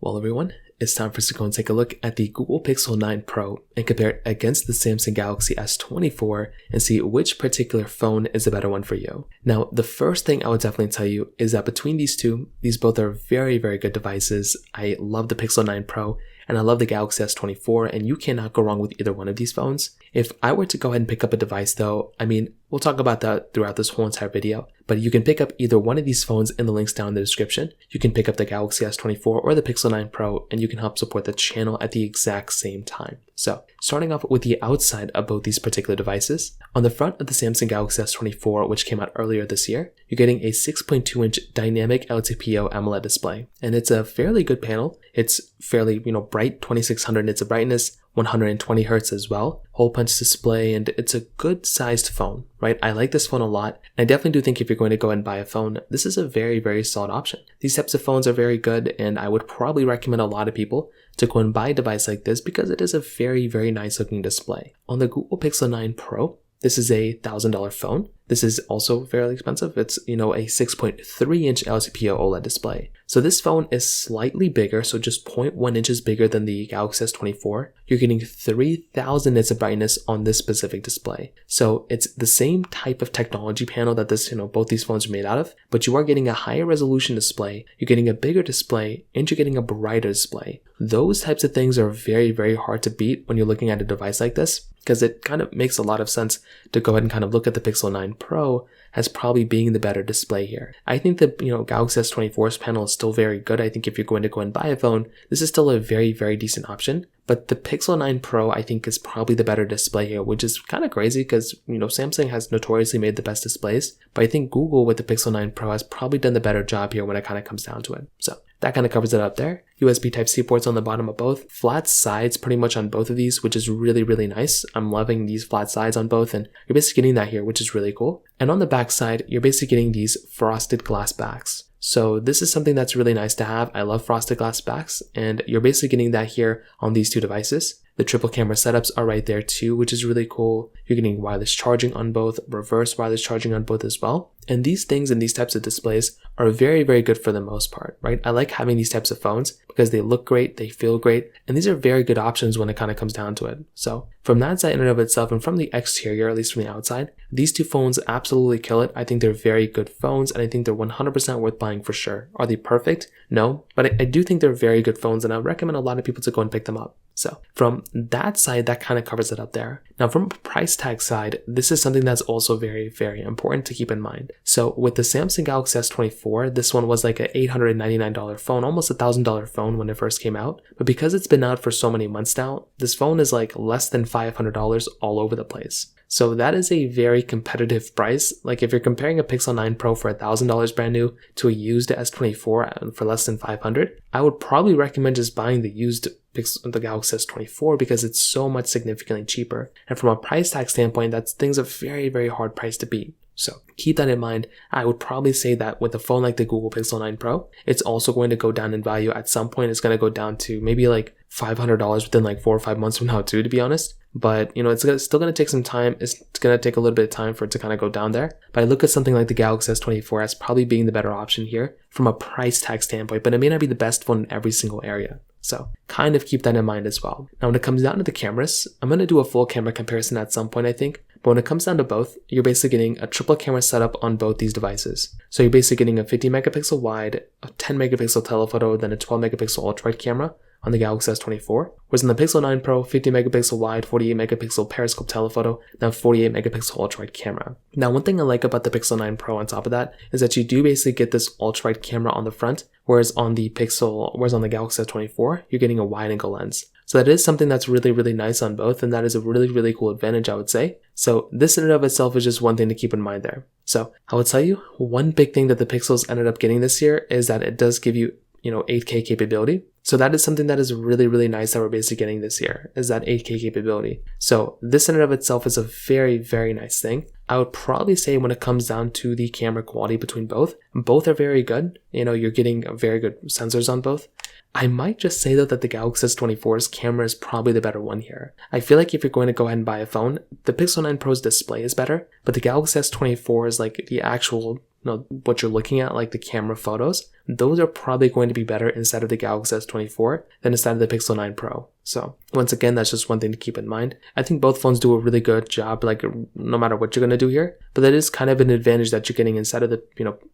Well, everyone, it's time for us to go and take a look at the Google Pixel 9 Pro and compare it against the Samsung Galaxy S24 and see which particular phone is a better one for you. Now, the first thing I would definitely tell you is that between these two, these both are very, very good devices. I love the Pixel 9 Pro and I love the Galaxy S24, and you cannot go wrong with either one of these phones. If I were to go ahead and pick up a device though, we'll talk about that throughout this whole entire video, but you can pick up either one of these phones in the links down in the description. You can pick up the Galaxy S24 or the Pixel 9 Pro, and you can help support the channel at the exact same time. So, starting off with the outside of both these particular devices, on the front of the Samsung Galaxy S24, which came out earlier this year, you're getting a 6.2-inch dynamic LTPO AMOLED display, and it's a fairly good panel. It's fairly, bright, 2600 nits of brightness, 120 Hz as well, hole punch display, and it's a good sized phone, right? I like this phone a lot, and I definitely do think if you're going to go and buy a phone, this is a very, very solid option. These types of phones are very good, and I would probably recommend a lot of people to go and buy a device like this because it is a very, very nice looking display. On the Google Pixel 9 Pro, this is a $1,000 phone. This is also fairly expensive. It's, a 6.3-inch LTPO OLED display. So this phone is slightly bigger, so just 0.1 inches bigger than the Galaxy S24. You're getting 3000 nits of brightness on this specific display. So it's the same type of technology panel that this, both these phones are made out of, but you are getting a higher resolution display, you're getting a bigger display, and you're getting a brighter display. Those types of things are very, very hard to beat when you're looking at a device like this, because it kind of makes a lot of sense to go ahead and kind of look at the Pixel 9 Pro as probably being the better display here. I think the Galaxy S24's panel is still very good. I think if you're going to go and buy a phone, this is still a very, very decent option. But the Pixel 9 Pro, I think, is probably the better display here, which is kind of crazy because, Samsung has notoriously made the best displays. But I think Google with the Pixel 9 Pro has probably done the better job here when it kind of comes down to it. So that kind of covers it up there. USB Type-C ports on the bottom of both. Flat sides pretty much on both of these, which is really, really nice. I'm loving these flat sides on both, and you're basically getting that here, which is really cool. And on the back side, you're basically getting these frosted glass backs. So this is something that's really nice to have. I love frosted glass backs, and you're basically getting that here on these two devices. The triple camera setups are right there too, which is really cool. You're getting wireless charging on both, reverse wireless charging on both as well. And these things and these types of displays are very, very good for the most part, right? I like having these types of phones because they look great, they feel great, and these are very good options when it kind of comes down to it. So from that side in and of itself, and from the exterior, at least from the outside, these two phones absolutely kill it. I think they're very good phones, and I think they're 100% worth buying for sure. Are they perfect? No, but I do think they're very good phones, and I recommend a lot of people to go and pick them up. So from that side, that kind of covers it up there. Now from a price tag side, this is something that's also very, very important to keep in mind. So with the Samsung Galaxy S24, this one was like an $899 phone, almost $1,000 phone when it first came out. But because it's been out for so many months now, this phone is like less than $500 all over the place. So that is a very competitive price. Like if you're comparing a Pixel 9 Pro for $1,000 brand new to a used S24 for less than $500, I would probably recommend just buying the used the Galaxy S24 because it's so much significantly cheaper. And from a price tag standpoint, things are very, very hard price to beat. So keep that in mind. I would probably say that with a phone like the Google Pixel 9 Pro, it's also going to go down in value at some point. It's going to go down to maybe like $500 within like 4 or 5 months from now too, to be honest. But it's still going to take some time. It's going to take a little bit of time for it to kind of go down there. But I look at something like the Galaxy S24 as probably being the better option here from a price tag standpoint, but it may not be the best phone in every single area. So kind of keep that in mind as well. Now when it comes down to the cameras, I'm going to do a full camera comparison at some point, I think. But when it comes down to both, you're basically getting a triple camera setup on both these devices. So you're basically getting a 50 megapixel wide, a 10 megapixel telephoto, then a 12 megapixel ultra-wide camera on the Galaxy S24. Whereas in the Pixel 9 Pro, 50 megapixel wide, 48 megapixel periscope telephoto, then 48 megapixel ultra-wide camera. Now one thing I like about the Pixel 9 Pro on top of that is that you do basically get this ultra-wide camera on the front, whereas on the Galaxy S24, you're getting a wide angle lens. So that is something that's really, really nice on both, and that is a really, really cool advantage, I would say. So this in and of itself is just one thing to keep in mind there. So I would tell you, one big thing that the Pixels ended up getting this year is that it does give you 8K capability. So that is something that is really, really nice that we're basically getting this year, is that 8K capability. So this in and of itself is a very, very nice thing. I would probably say when it comes down to the camera quality between both are very good. You're getting very good sensors on both. I might just say though that the Galaxy S24's camera is probably the better one here. I feel like if you're going to go ahead and buy a phone, the Pixel 9 Pro's display is better, but the Galaxy S24 is like the actual what you're looking at, like the camera photos, those are probably going to be better inside of the Galaxy S24 than inside of the Pixel 9 Pro. So once again, that's just one thing to keep in mind. I think both phones do a really good job, like no matter what you're going to do here, but that is kind of an advantage that you're getting inside of the,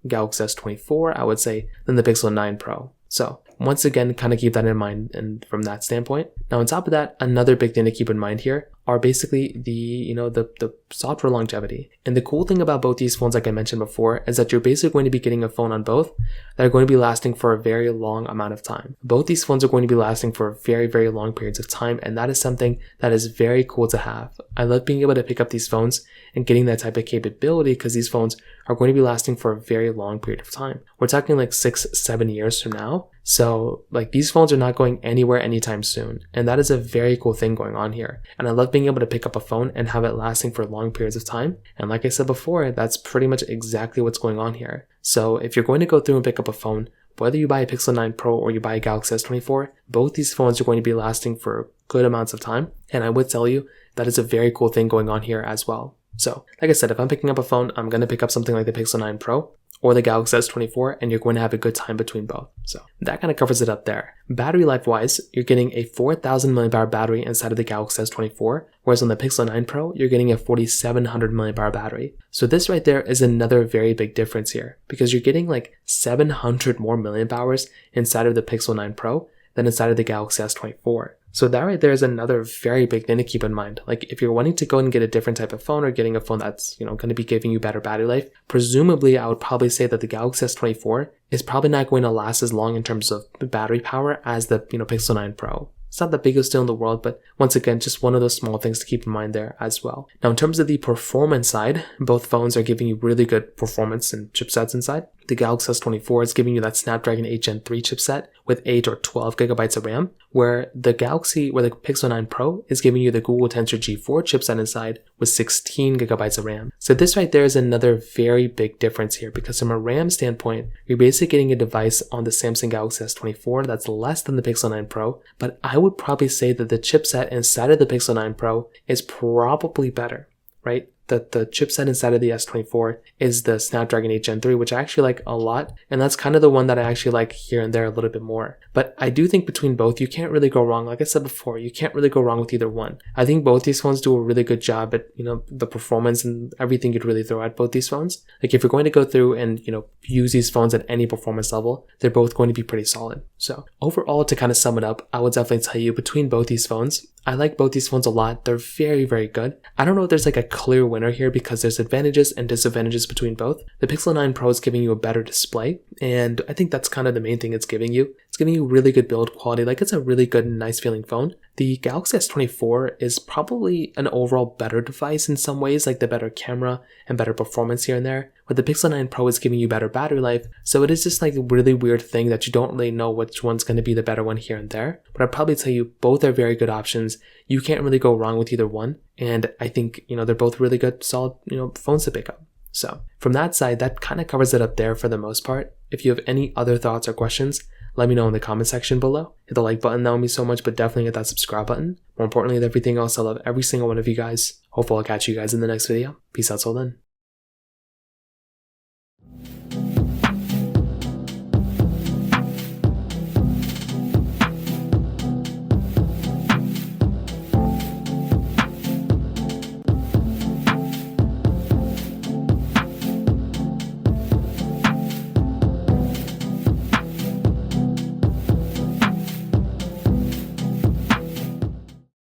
Galaxy S24, I would say, than the Pixel 9 Pro. So once again, kind of keep that in mind and from that standpoint. Now on top of that, another big thing to keep in mind here are basically the software longevity. And the cool thing about both these phones, like I mentioned before, is that you're basically going to be getting a phone on both that are going to be lasting for a very long amount of time. Both these phones are going to be lasting for very, very long periods of time, and that is something that is very cool to have. I love being able to pick up these phones and getting that type of capability because these phones are going to be lasting for a very long period of time. We're talking like 6-7 years from now. So like these phones are not going anywhere anytime soon. And that is a very cool thing going on here. And I love being able to pick up a phone and have it lasting for long periods of time. And like I said before, that's pretty much exactly what's going on here. So if you're going to go through and pick up a phone, whether you buy a Pixel 9 Pro or you buy a Galaxy S24, both these phones are going to be lasting for good amounts of time. And I would tell you that is a very cool thing going on here as well. So like I said, if I'm picking up a phone, I'm going to pick up something like the Pixel 9 Pro or the Galaxy S24, and you're going to have a good time between both. So that kind of covers it up there. Battery life wise, you're getting a 4,000 mAh battery inside of the Galaxy S24, whereas on the Pixel 9 Pro, you're getting a 4,700 mAh battery. So this right there is another very big difference here, because you're getting like 700 more milliamp hours inside of the Pixel 9 Pro than inside of the Galaxy S24. So that right there is another very big thing to keep in mind. Like if you're wanting to go and get a different type of phone or getting a phone that's, going to be giving you better battery life, presumably I would probably say that the Galaxy S24 is probably not going to last as long in terms of battery power as the, Pixel 9 Pro. It's not the biggest deal in the world, but once again, just one of those small things to keep in mind there as well. Now, in terms of the performance side, both phones are giving you really good performance and chipsets inside. The Galaxy S24 is giving you that Snapdragon 8 Gen 3 chipset with 8 or 12 gigabytes of RAM, where the Pixel 9 Pro is giving you the Google Tensor G4 chipset inside with 16 gigabytes of RAM. So this right there is another very big difference here, because from a RAM standpoint, you're basically getting a device on the Samsung Galaxy S24 that's less than the Pixel 9 Pro, but I would probably say that the chipset inside of the Pixel 9 Pro is probably better, right? The chipset inside of the S24 is the Snapdragon 8 Gen 3, which I actually like a lot. And that's kind of the one that I actually like here and there a little bit more. But I do think between both, you can't really go wrong. Like I said before, you can't really go wrong with either one. I think both these phones do a really good job at, the performance and everything you'd really throw at both these phones. Like if you're going to go through and, use these phones at any performance level, they're both going to be pretty solid. So overall, to kind of sum it up, I would definitely tell you between both these phones, I like both these phones a lot. They're very, very good. I don't know if there's like a clear winner here because there's advantages and disadvantages between both. The Pixel 9 Pro is giving you a better display, and I think that's kind of the main thing it's giving you. It's giving you really good build quality. Like it's a really good, nice feeling phone. The Galaxy S24 is probably an overall better device in some ways, like the better camera and better performance here and there. But the Pixel 9 Pro is giving you better battery life. So it is just like a really weird thing that you don't really know which one's going to be the better one here and there. But I'd probably tell you both are very good options. You can't really go wrong with either one. And I think, they're both really good, solid, phones to pick up. So from that side, that kind of covers it up there for the most part. If you have any other thoughts or questions, let me know in the comment section below. Hit the like button, that would mean so much, but definitely hit that subscribe button. More importantly than everything else, I love every single one of you guys. Hopefully I'll catch you guys in the next video. Peace out till then.